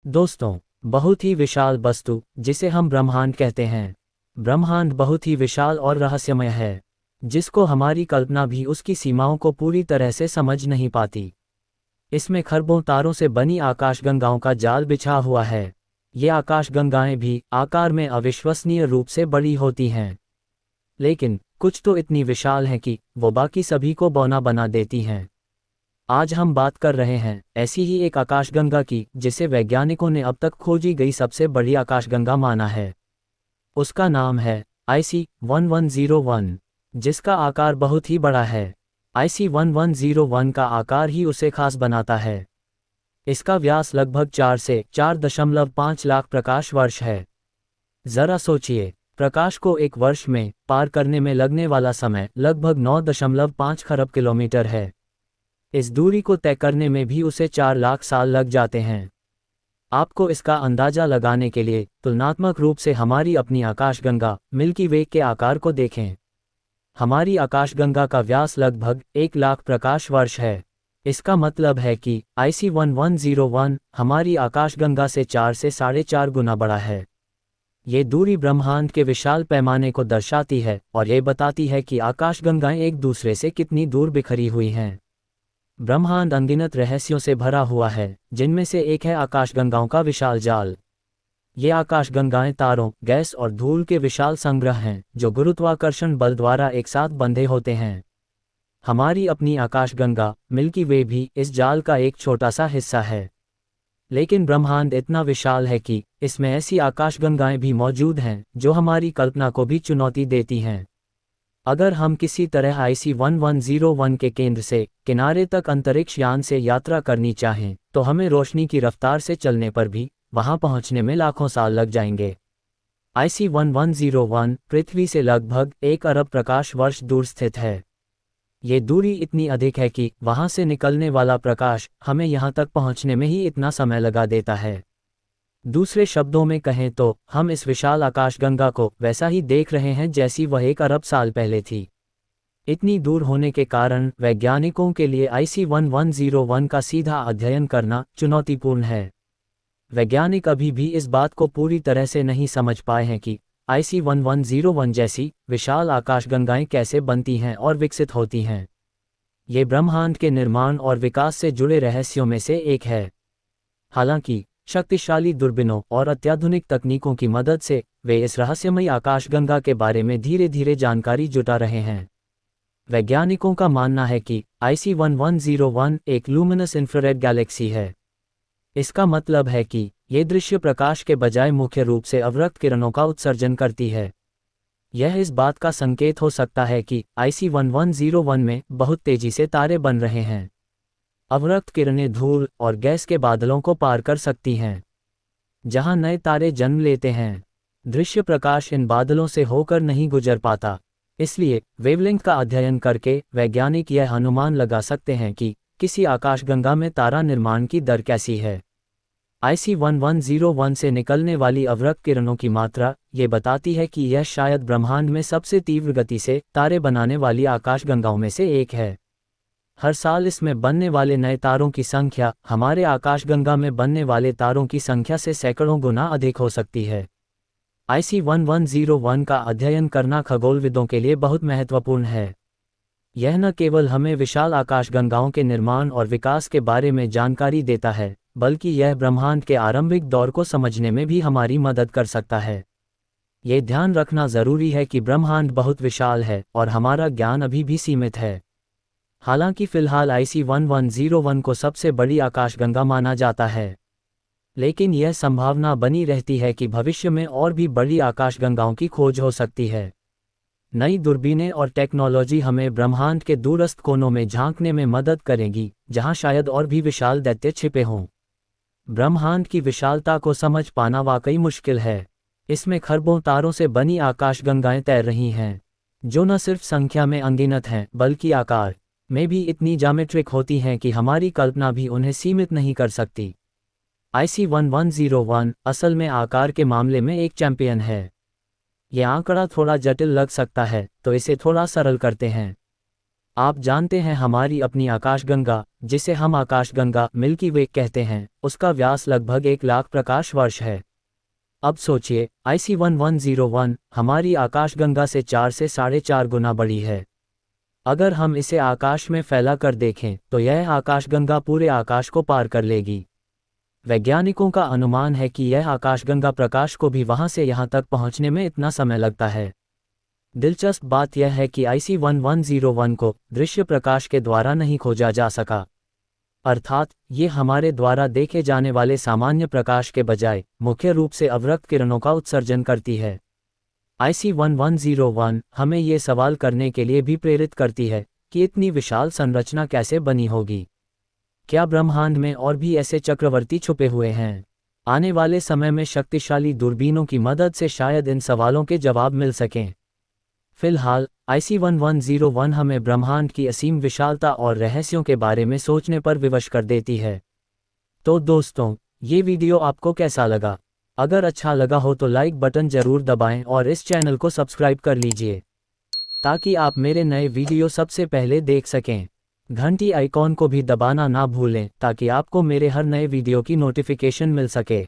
दोस्तों, बहुत ही विशाल वस्तु जिसे हम ब्रह्मांड कहते हैं। ब्रह्मांड बहुत ही विशाल और रहस्यमय है, जिसको हमारी कल्पना भी उसकी सीमाओं को पूरी तरह से समझ नहीं पाती। इसमें खरबों तारों से बनी आकाशगंगाओं का जाल बिछा हुआ है। ये आकाशगंगाएं भी आकार में अविश्वसनीय रूप से बड़ी होती हैं, लेकिन कुछ तो इतनी विशाल हैं कि वो बाकी सभी को बौना बना देती हैं। आज हम बात कर रहे हैं ऐसी ही एक आकाशगंगा की, जिसे वैज्ञानिकों ने अब तक खोजी गई सबसे बड़ी आकाशगंगा माना है। उसका नाम है IC1101, जिसका आकार बहुत ही बड़ा है। IC1101 का आकार ही उसे खास बनाता है। इसका व्यास लगभग 4 से 4.5 लाख प्रकाश वर्ष है। जरा सोचिए, प्रकाश को एक वर्ष में पार करने में लगने वाला समय लगभग 9.5 खरब किलोमीटर है। इस दूरी को तय करने में भी उसे 4 लाख साल लग जाते हैं। आपको इसका अंदाजा लगाने के लिए तुलनात्मक रूप से हमारी अपनी आकाशगंगा मिल्की वे के आकार को देखें। हमारी आकाशगंगा का व्यास लगभग 1 लाख प्रकाश वर्ष है। इसका मतलब है कि IC1101 हमारी आकाशगंगा से 4 से 4.5 गुना बड़ा है। ये दूरी ब्रह्मांड के विशाल पैमाने को दर्शाती है और ये बताती है कि आकाशगंगाएं एक दूसरे से कितनी दूर बिखरी हुई हैं। ब्रह्मांड अनगिनत रहस्यों से भरा हुआ है, जिनमें से एक है आकाशगंगाओं का विशाल जाल। ये आकाशगंगाएं तारों, गैस और धूल के विशाल संग्रह हैं, जो गुरुत्वाकर्षण बल द्वारा एक साथ बंधे होते हैं। हमारी अपनी आकाशगंगा मिल्की वे भी इस जाल का एक छोटा सा हिस्सा है। लेकिन ब्रह्मांड इतना विशाल है कि इसमें ऐसी आकाशगंगाएं भी मौजूद हैं जो हमारी कल्पना को भी चुनौती देती हैं। अगर हम किसी तरह IC1101 के केंद्र से किनारे तक अंतरिक्ष यान से यात्रा करनी चाहें, तो हमें रोशनी की रफ्तार से चलने पर भी वहां पहुंचने में लाखों साल लग जाएंगे। IC1101 पृथ्वी से लगभग 1 अरब प्रकाश वर्ष दूर स्थित है। ये दूरी इतनी अधिक है कि वहां से निकलने वाला प्रकाश हमें यहां तक पहुंचने में ही इतना समय लगा देता है। दूसरे शब्दों में कहें तो हम इस विशाल आकाशगंगा को वैसा ही देख रहे हैं जैसी वह 1 अरब साल पहले थी। इतनी दूर होने के कारण वैज्ञानिकों के लिए IC1101 का सीधा अध्ययन करना चुनौतीपूर्ण है। वैज्ञानिक अभी भी इस बात को पूरी तरह से नहीं समझ पाए हैं कि IC1101 जैसी विशाल आकाशगंगाएं कैसे बनती हैं और विकसित होती हैं। ये ब्रह्मांड के निर्माण और विकास से जुड़े रहस्यों में से एक है। हालांकि शक्तिशाली दूरबीनों और अत्याधुनिक तकनीकों की मदद से वे इस रहस्यमयी आकाशगंगा के बारे में धीरे धीरे जानकारी जुटा रहे हैं। वैज्ञानिकों का मानना है कि IC1101 एक लूमिनस इंफ्रारेड गैलेक्सी है। इसका मतलब है कि ये दृश्य प्रकाश के बजाय मुख्य रूप से अवरक्त किरणों का उत्सर्जन करती है। यह इस बात का संकेत हो सकता है कि IC1101 में बहुत तेजी से तारे बन रहे हैं। अवरक्त किरणें धूल और गैस के बादलों को पार कर सकती हैं, जहां नए तारे जन्म लेते हैं। दृश्य प्रकाश इन बादलों से होकर नहीं गुजर पाता, इसलिए वेवलेंथ का अध्ययन करके वैज्ञानिक यह अनुमान लगा सकते हैं कि किसी आकाशगंगा में तारा निर्माण की दर कैसी है। IC1101 से निकलने वाली अवरक्त किरणों की मात्रा ये बताती है कि यह शायद ब्रह्मांड में सबसे तीव्र गति से तारे बनाने वाली आकाशगंगाओं में से एक है। हर साल इसमें बनने वाले नए तारों की संख्या हमारे आकाशगंगा में बनने वाले तारों की संख्या से सैकड़ों गुना अधिक हो सकती है। IC1101 का अध्ययन करना खगोलविदों के लिए बहुत महत्वपूर्ण है। यह न केवल हमें विशाल आकाशगंगाओं के निर्माण और विकास के बारे में जानकारी देता है, बल्कि यह ब्रह्मांड के आरंभिक दौर को समझने में भी हमारी मदद कर सकता है। ये ध्यान रखना जरूरी है कि ब्रह्मांड बहुत विशाल है और हमारा ज्ञान अभी भी सीमित है। हालांकि फिलहाल IC1101 को सबसे बड़ी आकाशगंगा माना जाता है, लेकिन यह संभावना बनी रहती है कि भविष्य में और भी बड़ी आकाशगंगाओं की खोज हो सकती है। नई दूरबीनें और टेक्नोलॉजी हमें ब्रह्मांड के दूरस्थ कोनों में झांकने में मदद करेगी, जहां शायद और भी विशाल दैत्य छिपे हों। ब्रह्मांड की विशालता को समझ पाना वाकई मुश्किल है। इसमें खरबों तारों से बनी आकाशगंगाएं तैर रही हैं, जो न सिर्फ संख्या में अनगिनत हैं, बल्कि आकार में भी इतनी ज्यामेट्रिक होती हैं कि हमारी कल्पना भी उन्हें सीमित नहीं कर सकती। IC1101 असल में आकार के मामले में एक चैंपियन है। यह आंकड़ा थोड़ा जटिल लग सकता है, तो इसे थोड़ा सरल करते हैं। आप जानते हैं हमारी अपनी आकाशगंगा, जिसे हम आकाशगंगा मिल्की वे कहते हैं, उसका व्यास लगभग 1 लाख प्रकाश वर्ष है। अब सोचिए, IC 1101 हमारी आकाशगंगा से 4 से 4.5 गुना बड़ी है। अगर हम इसे आकाश में फैला कर देखें तो यह आकाशगंगा पूरे आकाश को पार कर लेगी। वैज्ञानिकों का अनुमान है कि यह आकाशगंगा प्रकाश को भी वहां से यहां तक पहुंचने में इतना समय लगता है। दिलचस्प बात यह है कि IC 1101 को दृश्य प्रकाश के द्वारा नहीं खोजा जा सका, अर्थात ये हमारे द्वारा देखे जाने वाले सामान्य प्रकाश के बजाय मुख्य रूप से अवरक्त किरणों का उत्सर्जन करती है। IC 1101 हमें ये सवाल करने के लिए भी प्रेरित करती है कि इतनी विशाल संरचना कैसे बनी होगी। क्या ब्रह्मांड में और भी ऐसे चक्रवर्ती छुपे हुए हैं? आने वाले समय में शक्तिशाली दूरबीनों की मदद से शायद इन सवालों के जवाब मिल सकें। फिलहाल IC 1101 हमें ब्रह्मांड की असीम विशालता और रहस्यों के बारे में सोचने पर विवश कर देती है। तो दोस्तों, ये वीडियो आपको कैसा लगा? अगर अच्छा लगा हो तो लाइक बटन जरूर दबाएं और इस चैनल को सब्सक्राइब कर लीजिए, ताकि आप मेरे नए वीडियो सबसे पहले देख सकें। घंटी आइकॉन को भी दबाना ना भूलें ताकि आपको मेरे हर नए वीडियो की नोटिफिकेशन मिल सके।